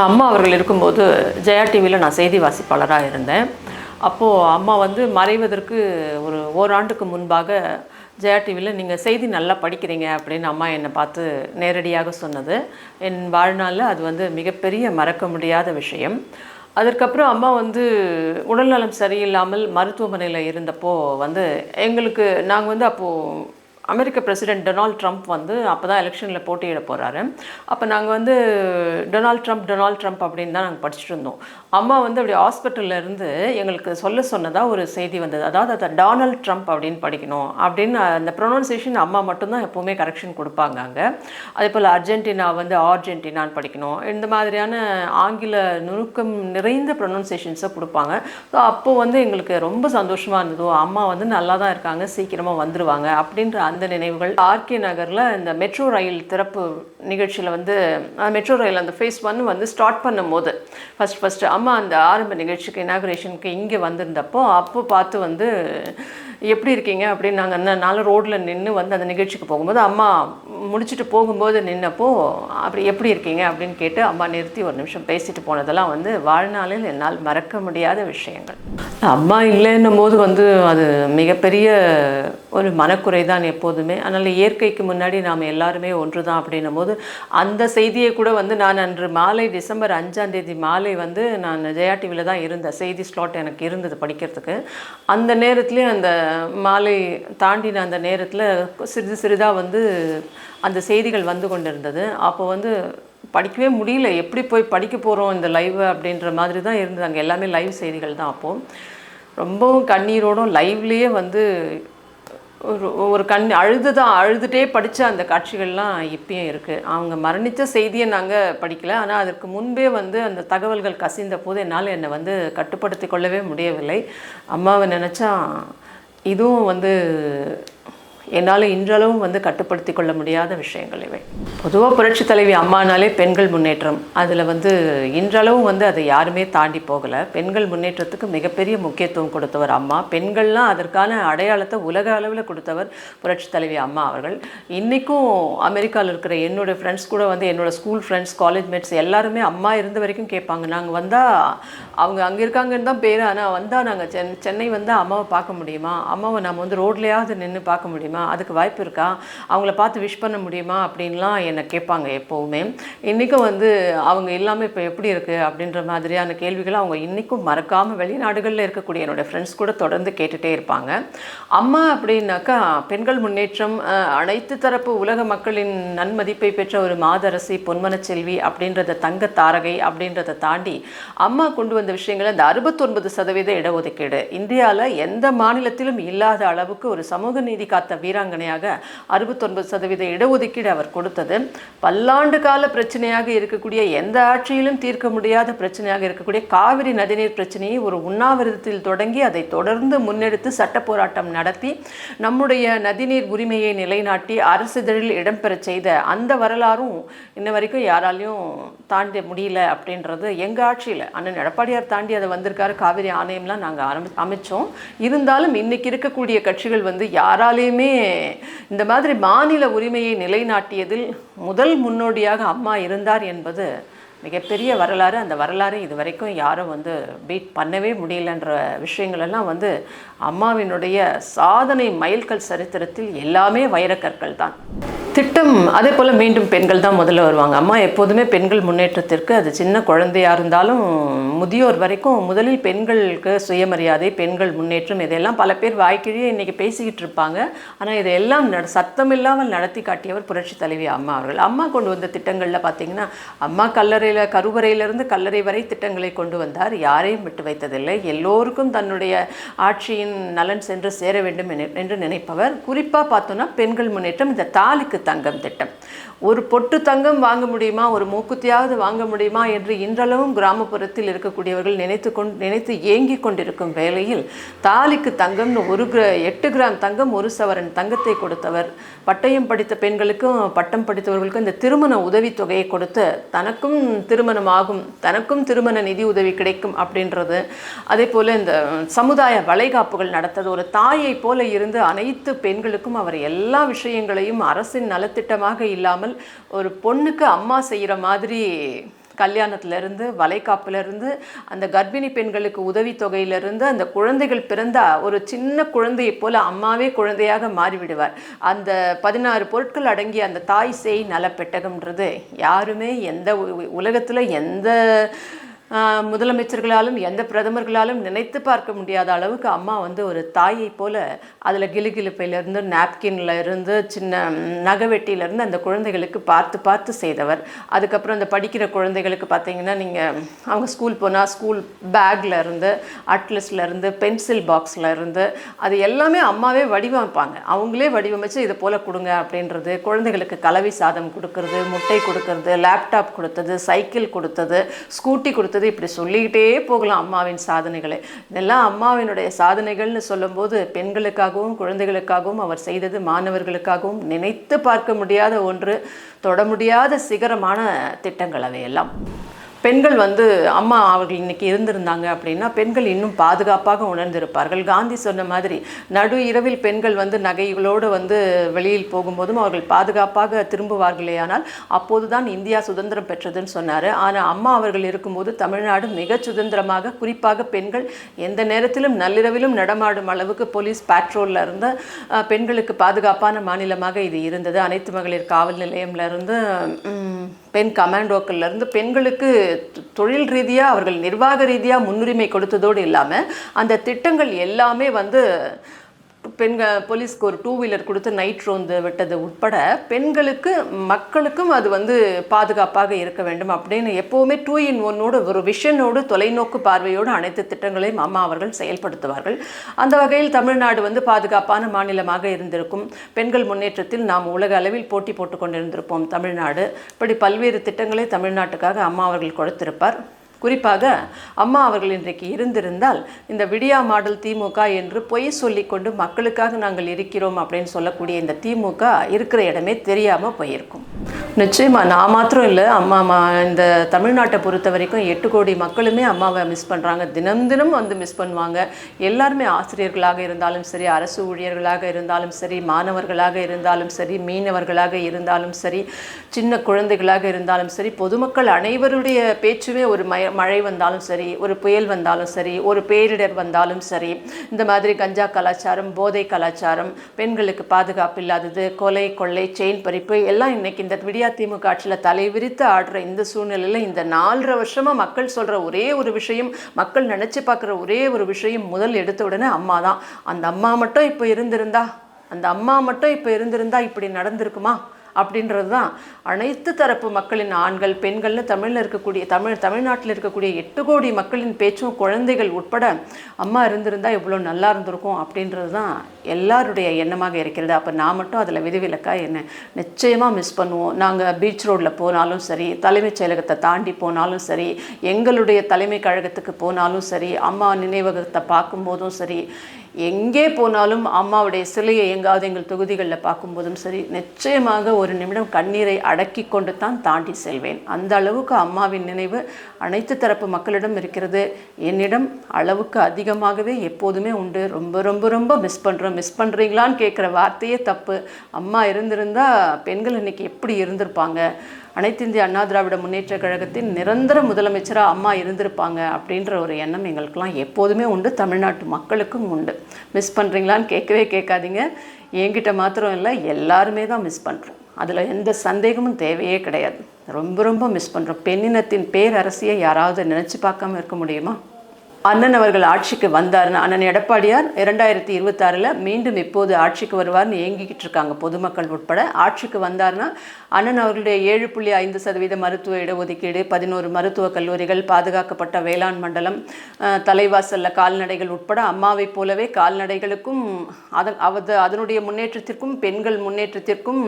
அம்மா அவர்கள் இருக்கும்போது ஜெயா டிவியில் நான் செய்தி வாசிப்பாளராக இருந்தேன். அப்போது அம்மா மறைவதற்கு ஒரு ஓராண்டுக்கு முன்பாக ஜெயா டிவியில் நீங்கள் செய்தி நல்லா படிக்கிறீங்க அப்படின்னு அம்மா என்னை பார்த்து நேரடியாக சொன்னது என் வாழ்நாளில் அது மிகப்பெரிய மறக்க முடியாத விஷயம். அதற்கப்புறம் அம்மா உடல்நலம் சரியில்லாமல் மருத்துவமனையில் இருந்தப்போ எங்களுக்கு நாங்கள் அப்போது அமெரிக்க பிரசிடெண்ட் டொனால்ட் ட்ரம்ப் அப்போ தான் எலெக்ஷனில் போட்டியிட போகிறாரு. அப்போ நாங்கள் டொனால்ட் ட்ரம்ப் அப்படின்னு தான் நாங்கள் படிச்சுட்டு இருந்தோம். அம்மா அப்படி ஹாஸ்பிட்டலில் இருந்து எங்களுக்கு சொன்னதாக ஒரு செய்தி வந்தது. அதாவது அதை டொனால்ட் ட்ரம்ப் அப்படின்னு படிக்கணும் அப்படின்னு அந்த ப்ரொனவுன்சியேஷன் அம்மா மட்டும்தான் எப்போவுமே கரெக்ஷன் கொடுப்பாங்க அங்கே. அதே போல் அர்ஜென்டினா ஆர்ஜென்டினான்னு படிக்கணும். இந்த மாதிரியான ஆங்கில நுணுக்கம் நிறைந்த ப்ரொனவுன்சியேஷன்ஸை கொடுப்பாங்க. ஸோ அப்போது எங்களுக்கு ரொம்ப சந்தோஷமாக இருந்தது. அம்மா நல்லா தான் இருக்காங்க, சீக்கிரமாக வந்துடுவாங்க அப்படின்ற அந்த நினைவுகள். ஆர்கே நகரில் இந்த மெட்ரோ ரயில் திறப்பு நிகழ்ச்சியில் மெட்ரோ ரயில் அந்த ஃபேஸ் 1 ஸ்டார்ட் பண்ணும்போது ஃபஸ்ட்டு அம்மா அந்த ஆரம்ப நிகழ்ச்சிக்கு இனாகுரேஷனுக்கு இங்கே வந்திருந்தப்போ அப்போ பார்த்து எப்படி இருக்கீங்க அப்படின்னு நாங்கள் நாலு ரோட்டில் நின்று அந்த நிகழ்ச்சிக்கு போகும்போது அம்மா முடிச்சுட்டு போகும்போது நின்னப்போ அப்படி எப்படி இருக்கீங்க அப்படின்னு கேட்டு அம்மா நிறுத்தி ஒரு நிமிஷம் பேசிட்டு போனதெல்லாம் வாழ்நாளில் என்னால் மறக்க முடியாத விஷயங்கள். அம்மா இல்லைன்னும் போது அது மிகப்பெரிய ஒரு மனக்குறை தான் எப்போதுமே. அதனால் இயற்கைக்கு முன்னாடி நாம் எல்லாருமே ஒன்று தான் அப்படின்னும் போது அந்த செய்தியை கூட நான் அன்று மாலை டிசம்பர் 5 மாலை நான் ஜெயா டிவியில் தான் இருந்தேன். செய்தி ஸ்லாட் எனக்கு இருந்தது படிக்கிறதுக்கு. அந்த நேரத்துலேயே அந்த மாலை தாண்டின அந்த நேரத்தில் சிறிதாக அந்த செய்திகள் கொண்டு இருந்தது. அப்போ படிக்கவே முடியல, எப்படி போய் படிக்க போகிறோம் இந்த லைவ் அப்படின்ற மாதிரி தான் இருந்தது. அங்கே எல்லாமே லைவ் செய்திகள் தான். அப்போது ரொம்பவும் கண்ணீரோடும் லைவ்லேயே ஒரு அழுதுகிட்டே படித்த அந்த காட்சிகள்லாம் இப்பயும் இருக்குது. அவங்க மரணித்த செய்தியை நாங்கள் படிக்கலை, ஆனால் அதற்கு முன்பே அந்த தகவல்கள் கசிந்த போது என்னால் என்னை கட்டுப்படுத்தி கொள்ளவே முடியவில்லை. அம்மாவை நினச்சா இதுவும் என்னால் இன்றளவும் கட்டுப்படுத்தி கொள்ள முடியாத விஷயங்கள் இவை. பொதுவாக புரட்சி தலைவி அம்மானாலே பெண்கள் முன்னேற்றம், அதில் இன்றளவும் அதை யாருமே தாண்டி போகலை. பெண்கள் முன்னேற்றத்துக்கு மிகப்பெரிய முக்கியத்துவம் கொடுத்தவர் அம்மா. பெண்கள்லாம் அதற்கான அடையாளத்தை உலக அளவில் கொடுத்தவர் புரட்சி தலைவி அம்மா அவர்கள். இன்றைக்கும் அமெரிக்காவில் இருக்கிற என்னோடய ஃப்ரெண்ட்ஸ் கூட என்னோடய ஸ்கூல் ஃப்ரெண்ட்ஸ், காலேஜ் மேட்ஸ் எல்லாருமே அம்மா இருந்த வரைக்கும் கேட்பாங்க, நாங்கள் வந்தால் அவங்க அங்கே இருக்காங்கன்னு தான் பேர், ஆனால் வந்தால் நாங்கள் சென்னை வந்தால் அம்மாவை பார்க்க முடியுமா, அம்மாவை நம்ம ரோட்லேயாவது நின்று பார்க்க முடியுமா, அதுக்கு வாய்ப்பு இருக்கா, அவங்கள பார்த்து விஷ் பண்ண முடியுமா அப்படின்லாம் என்னை கேட்பாங்க எப்போவுமே. இன்றைக்கும் அவங்க இல்லாமல் இப்போ எப்படி இருக்குது அப்படின்ற மாதிரியான கேள்விகளை அவங்க இன்றைக்கும் மறக்காமல் வெளிநாடுகளில் இருக்கக்கூடிய என்னோடய ஃப்ரெண்ட்ஸ் கூட தொடர்ந்து கேட்டுகிட்டே இருப்பாங்க. அம்மா அப்படின்னாக்கா பெண்கள் முன்னேற்றம், அனைத்து தரப்பு உலக மக்களின் நன்மதிப்பை பெற்ற ஒரு மாதரசி, பொன்மனச்செல்வி அப்படின்றத, தங்க தாரகை அப்படின்றத தாண்டி அம்மா கொண்டு வந்த விஷயங்கள் அந்த 69% இடஒதுக்கீடு இந்தியாவில் எந்த மாநிலத்திலும் இல்லாத அளவுக்கு ஒரு சமூக நீதி காத்த வீராங்கனையாக 69% இடஒதுக்கீடு அவர் கொடுத்தது. பல்லாண்டு கால பிரச்சனையாக இருக்கக்கூடிய, எந்த ஆட்சியிலும் தீர்க்க முடியாத பிரச்சனையாக இருக்கக்கூடிய காவிரி நதிநீர் பிரச்சனையை ஒரு உண்ணாவிரதத்தில் தொடங்கி அதை தொடர்ந்து முன்னெடுத்து சட்ட போராட்டம் நடத்தி நம்முடைய நதிநீர் உரிமையை நிலைநாட்டி அரசிதழில் இடம்பெற செய்த அந்த வரலாறும் இன்ன வரைக்கும் யாராலையும் தாண்ட முடியல அப்படின்றது எங்கள் ஆட்சியில். அண்ணன் எடப்பாடியார் தாண்டி அதை வந்திருக்காரு. காவிரி ஆணையம்லாம் நாங்கள் அமைச்சோம். இருந்தாலும் இன்றைக்கி இருக்கக்கூடிய கட்சிகள் யாராலையுமே இந்த மாதிரி மாநில உரிமையை நிலைநாட்டியதில் முதல் முன்னோடியாக அம்மா இருந்தார் என்பது மிகப்பெரிய வரலாறு. அந்த வரலாறு இது வரைக்கும் யாரும் பீட் பண்ணவே முடியலன்ற விஷயங்கள் எல்லாம் அம்மாவினுடைய சாதனை மைல்கல் சரித்திரத்தில் எல்லாமே வைரக்கற்கள் தான். திட்டம் அதே போல் மீண்டும் பெண்கள் தான் முதல்ல வருவாங்க. அம்மா எப்போதுமே பெண்கள் முன்னேற்றத்திற்கு, அது சின்ன குழந்தையாக இருந்தாலும் முதியோர் வரைக்கும் முதலில் பெண்களுக்கு சுயமரியாதை, பெண்கள் முன்னேற்றம், இதெல்லாம் பல பேர் வாய்க்கிழியே இன்றைக்கி பேசிக்கிட்டு இருப்பாங்க. ஆனால் இதையெல்லாம் சத்தம் இல்லாமல் நடத்தி காட்டியவர் புரட்சி தலைவி அம்மா அவர்கள். அம்மா கொண்டு வந்த திட்டங்களில் பார்த்திங்கன்னா, அம்மா கருவறையிலிருந்து கல்லறை வரை திட்டங்களை கொண்டு வந்தார். யாரையும் விட்டு வைத்ததில்லை. எல்லோருக்கும் தன்னுடைய ஆட்சியின் நலன் சென்று சேர வேண்டும் என்று நினைப்பவர். குறிப்பாக பார்த்தோன்னா பெண்கள் முன்னேற்றம், இந்த தாலிக்கு தங்கம் திட்டம். ஒரு பொட்டு தங்கம் வாங்க முடியுமா, ஒரு மூக்குத்தியாவது வாங்க முடியுமா என்று இன்றளவும் கிராமப்புறத்தில் இருக்கக்கூடியவர்கள் நினைத்து ஏங்கி கொண்டிருக்கும் வேளையில் தாலிக்கு தங்கம்னு 8 கிராம் தங்கம், 1 சவரன் தங்கத்தை கொடுத்தவர். பட்டயம் படித்த பெண்களுக்கும் பட்டம் படித்தவர்களுக்கும் இந்த திருமண உதவித்தொகையை கொடுத்து தனக்கும் திருமணமாகும், தனக்கும் திருமண நிதி உதவி கிடைக்கும் அப்படின்றது. அதே போல் இந்த சமுதாய வளைகாப்புகள் நடத்தது. ஒரு தாயை போல இருந்து அனைத்து பெண்களுக்கும் அவர் எல்லா விஷயங்களையும் அரசின் நலத்திட்டமாக இல்லாமல் ஒரு பொண்ணுக்கு அம்மா செய்கிற மாதிரி கல்யாணத்திலேருந்து, வளைகாப்புலேருந்து, அந்த கர்ப்பிணி பெண்களுக்கு உதவித்தொகையிலிருந்து, அந்த குழந்தைகள் பிறந்தா ஒரு சின்ன குழந்தையைப் போல அம்மாவே குழந்தையாக மாறிவிடுவார். அந்த 16 பொருட்கள் அடங்கிய அந்த தாய் சேய் நலப்பெட்டகம்ன்றது யாருமே உலகத்தில் எந்த முதலமைச்சர்களாலும் எந்த பிரதமர்களாலும் நினைத்து பார்க்க முடியாத அளவுக்கு அம்மா வந்து ஒரு தாயை போல அதில் கிலுகிலுப்பையிலேருந்து நாப்கின்ல இருந்து சின்ன நகைவெட்டியிலேருந்து அந்த குழந்தைகளுக்கு பார்த்து பார்த்து செய்தவர். அதுக்கப்புறம் அந்த படிக்கிற குழந்தைகளுக்கு பார்த்தீங்கன்னா நீங்கள் அவங்க ஸ்கூல் போனால் ஸ்கூல் பேக்கில் இருந்து, அட்லஸில் இருந்து, பென்சில் பாக்ஸில் இருந்து அது எல்லாமே அம்மாவே வடிவமைப்பாங்க. அவங்களே வடிவமைச்சு இதை போல் கொடுங்க அப்படின்றது, குழந்தைகளுக்கு கலவை சாதம் கொடுக்கறது, முட்டை கொடுக்கறது, லேப்டாப் கொடுத்தது, சைக்கிள் கொடுத்தது, ஸ்கூட்டி கொடுத்தது, இப்படி சொல்லிக்கிட்டே போகலாம் அம்மாவின் சாதனைகளை. இதெல்லாம் அம்மாவினுடைய சாதனைகள்னு சொல்லும்போது பெண்களுக்காகவும் குழந்தைகளுக்காகவும் அவர் செய்தது மாணவர்களுக்காகவும் நினைத்து பார்க்க முடியாத ஒன்று, தொட முடியாத சிகரமான திட்டங்கள் அவையெல்லாம். பெண்கள் வந்து அம்மா அவர்கள் இன்றைக்கி இருந்திருந்தாங்க அப்படின்னா பெண்கள் இன்னும் பாதுகாப்பாக உணர்ந்திருப்பார்கள். காந்தி சொன்ன மாதிரி நடு இரவில் பெண்கள் வந்து நகைகளோடு வந்து வெளியில் போகும்போதும் அவர்கள் பாதுகாப்பாக திரும்புவார்களே, ஆனால் அப்போது தான் இந்தியா சுதந்திரம் பெற்றதுன்னு சொன்னார். ஆனால் அம்மா அவர்கள் இருக்கும்போது தமிழ்நாடு மிக சுதந்திரமாக, குறிப்பாக பெண்கள் எந்த நேரத்திலும் நள்ளிரவிலும் நடமாடும் அளவுக்கு போலீஸ் பேட்ரோலில் இருந்த பெண்களுக்கு பாதுகாப்பான மாநிலமாக இது இருந்தது. அனைத்து மகளிர் காவல் நிலையம்லேருந்து பெண் கமாண்டோக்கள்லேருந்து பெண்களுக்கு தொழில் ரீதியாக அவர்கள் நிர்வாக ரீதியாக முன்னுரிமை கொடுத்ததோடு இல்லாமல் அந்த திட்டங்கள் எல்லாமே வந்து போலீஸ்க்கு ஒரு 2 வீலர் கொடுத்து நைட் ரோந்து விட்டது உட்பட பெண்களுக்கு மக்களுக்கும் அது வந்து பாதுகாப்பாக இருக்க வேண்டும் அப்படின்னு எப்போவுமே 2 in 1 ஒரு விஷனோடு, தொலைநோக்கு பார்வையோடு அனைத்து திட்டங்களையும் அம்மா அவர்கள் செயல்படுத்துவார்கள். அந்த வகையில் தமிழ்நாடு வந்து பாதுகாப்பான மாநிலமாக இருந்திருக்கும். பெண்கள் முன்னேற்றத்தில் நாம் உலக அளவில் போட்டி போட்டு கொண்டிருந்திருப்போம் தமிழ்நாடு. இப்படி பல்வேறு திட்டங்களை தமிழ்நாட்டுக்காக அம்மா அவர்கள் கொடுத்திருப்பார். குறிப்பாக அம்மா அவர்கள் இன்றைக்கு இருந்திருந்தால் இந்த விடியா மாடல் திமுக என்று பொய் சொல்லிக்கொண்டு மக்களுக்காக நாங்கள் இருக்கிறோம் அப்படின்னு சொல்லக்கூடிய இந்த திமுக இருக்கிற இடமே தெரியாமல் போயிருக்கும். நிச்சயமாக நான் மாத்திரம் இல்லை, அம்மா இந்த தமிழ்நாட்டை பொறுத்த வரைக்கும் 8 கோடி மக்களுமே அம்மாவை மிஸ் பண்ணுறாங்க. தினம் தினம் வந்து மிஸ் பண்ணுவாங்க. எல்லாருமே ஆசிரியர்களாக இருந்தாலும் சரி, அரசு ஊழியர்களாக இருந்தாலும் சரி, மாணவர்களாக இருந்தாலும் சரி, மீனவர்களாக இருந்தாலும் சரி, சின்ன குழந்தைகளாக இருந்தாலும் சரி, பொதுமக்கள் அனைவருடைய பேச்சுமே ஒரு மழை வந்தாலும் சரி, ஒரு புயல் வந்தாலும் சரி, ஒரு பேரிடர் வந்தாலும் சரி, இந்த மாதிரி கஞ்சா கலாச்சாரம், போதை கலாச்சாரம், பெண்களுக்கு பாதுகாப்பு இல்லாதது, கொலை கொள்ளை, செயின் பறிப்பு எல்லாம் இன்னைக்கு இந்த விடியா திமுக ஆட்சியில் தலைவிரித்து ஆடுற இந்த சூழ்நிலையில் இந்த 4.5 வருஷமாக மக்கள் சொல்கிற ஒரே ஒரு விஷயம், மக்கள் நினச்சி பார்க்குற ஒரே ஒரு விஷயம் முதல் எடுத்த உடனே அம்மா தான். அந்த அம்மா மட்டும் இப்போ இருந்திருந்தா இப்படி நடந்திருக்குமா அப்படின்றது தான் அனைத்து தரப்பு மக்களின், ஆண்கள் பெண்கள்னு தமிழ்நாட்டில் இருக்கக்கூடிய 8 கோடி மக்களின் பேச்சும், குழந்தைகள் உட்பட அம்மா இருந்திருந்தால் எவ்வளோ நல்லா இருந்திருக்கும் அப்படின்றது தான் எல்லாருடைய எண்ணமாக இருக்கிறது. அப்போ நான் மட்டும் அதில் விதிவிலக்கா என்ன? நிச்சயமாக மிஸ் பண்ணுவோம். நாங்கள் பீச் ரோட்டில் போனாலும் சரி, தலைமைச் செயலகத்தை தாண்டி போனாலும் சரி, எங்களுடைய தலைமை கழகத்துக்கு போனாலும் சரி, அம்மா நினைவகத்தை பார்க்கும்போதும் சரி, எங்கே போனாலும் அம்மாவுடைய சிலையை எங்காவது எங்கள் தொகுதிகளில் பார்க்கும்போதும் சரி, நிச்சயமாக ஒரு நிமிடம் கண்ணீரை அடக்கி கொண்டு தான் தாண்டி செல்வேன். அந்த அளவுக்கு அம்மாவின் நினைவு அனைத்து தரப்பு மக்களிடம் இருக்கிறது. என்னிடம் அளவுக்கு அதிகமாகவே எப்போதுமே உண்டு. ரொம்ப ரொம்ப ரொம்ப மிஸ் பண்ணுறீங்களான்னு கேட்குற வார்த்தையே தப்பு. அம்மா இருந்திருந்தால் பெண்கள் இன்றைக்கி எப்படி இருந்திருப்பாங்க, அனைத்து இந்திய அண்ணா திராவிட முன்னேற்ற கழகத்தின் நிரந்தர முதலமைச்சராக அம்மா இருந்திருப்பாங்க அப்படின்ற ஒரு எண்ணம் எங்களுக்கெல்லாம் எப்போதுமே உண்டு, தமிழ்நாட்டு மக்களுக்கும் உண்டு. மிஸ் பண்ணுறீங்களான்னு கேட்கவே கேட்காதீங்க. என்கிட்ட மாத்திரம் இல்லை, எல்லாருமே தான் மிஸ் பண்ணுறோம். அதில் எந்த சந்தேகமும் தேவையே கிடையாது. ரொம்ப ரொம்ப மிஸ் பண்ணுறோம். பெண்ணினத்தின் பேரரசியை யாராவது நினச்சி பார்க்காம இருக்க முடியுமா? அண்ணன் அவர்கள் ஆட்சிக்கு வந்தார்னா, அண்ணன் எடப்பாடியார் 2026 மீண்டும் எப்போது ஆட்சிக்கு வருவார்னு ஏங்கிக்கிட்டு இருக்காங்க பொதுமக்கள் உட்பட. ஆட்சிக்கு வந்தார்னா அண்ணன் அவர்களுடைய 7.5% மருத்துவ இடஒதுக்கீடு, 11 மருத்துவக் கல்லூரிகள், பாதுகாக்கப்பட்ட வேளாண் மண்டலம், தலைவாசல்ல கால்நடைகள் உட்பட அம்மாவை போலவே கால்நடைகளுக்கும் அதனுடைய முன்னேற்றத்திற்கும் பெண்கள் முன்னேற்றத்திற்கும்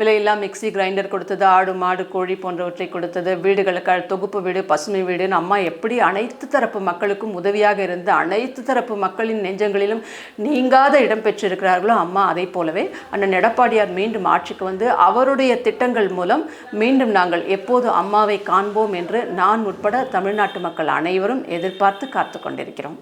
விலையில்லா மிக்சி கிரைண்டர் கொடுத்தது, ஆடு மாடு கோழி போன்றவற்றை கொடுத்தது, வீடுகளுக்கு தொகுப்பு வீடு, பசுமை வீடுன்னு அம்மா எப்படி அனைத்து தரப்பு மக்களுக்கும் உதவியாக இருந்து அனைத்து தரப்பு மக்களின் நெஞ்சங்களிலும் நீங்காத இடம் பெற்றிருக்கிறார்களோ அம்மா அதை போலவே அண்ணன் எடப்பாடியார் மீண்டும் ஆட்சிக்கு வந்து அவருடைய திட்டங்கள் மூலம் மீண்டும் நாங்கள் எப்போது அம்மாவை காண்போம் என்று நான் உட்பட தமிழ்நாட்டு மக்கள் அனைவரும் எதிர்பார்த்து காத்து கொண்டிருக்கிறோம்.